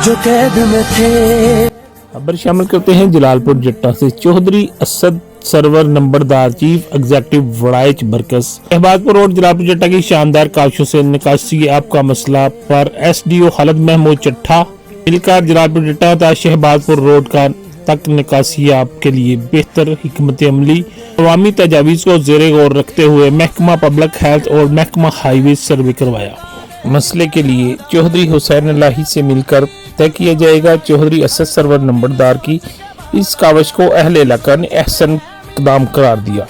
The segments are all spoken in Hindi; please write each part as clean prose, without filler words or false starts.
जो कैद में थे। खबर शामिल करते हैं जलालपुर जट्टा से। चौधरी असद सरवर नंबरदार चीफ एग्जीक्यूटिव वड़ाइच बरकस शहबाजपुर रोड जलालपुर जट्टा की शानदार काशों से निकासी आपका मसला पर एसडीओ खालिद महमूद चट्ठा मिलकर जलालपुर जट्टा तथा शहबाजपुर रोड का तक निकासी आपके लिए बेहतर हिकमत अमली अवामी तजावीज़ को ज़ेरे गौर रखते हुए महकमा पब्लिक हेल्थ और महकमा हाईवे सर्वे करवाया। मसले के लिए चौधरी हुसैन लाही से मिलकर तय किया जाएगा। चौधरी असद सरवर नंबरदार की इस कावश को अहले इलाका ने अहसन इकदाम करार दिया।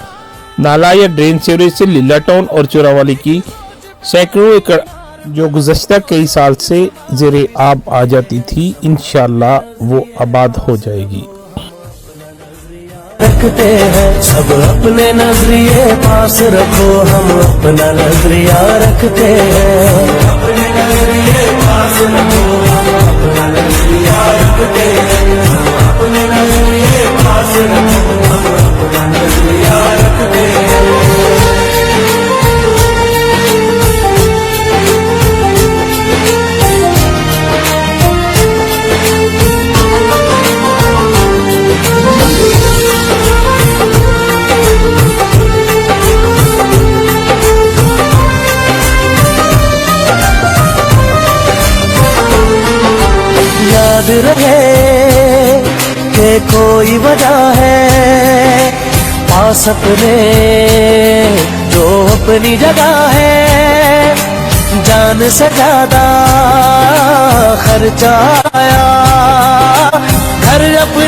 नाला या ड्रेन सीवरेज से लीला टाउन और चोरावाली की सैकड़ों एकड़ जो गुज़श्ता कई साल से ज़ेरे आब आ जाती थी, इंशाअल्लाह वो आबाद हो जाएगी। रखते हैं सब अपने नजरिए पास रखो, हम अपना नजरिया रखते हैं। अपने नजरिए पास रखो, हम अपना नजरिया रखते हैं। अपने नजरिए पास रखो, हम अपना नजरिया रखते हैं। याद रहे कि कोई वजह है पास अपने जो अपनी जगह है। जान से ज्यादा खर्चा आया घर अपने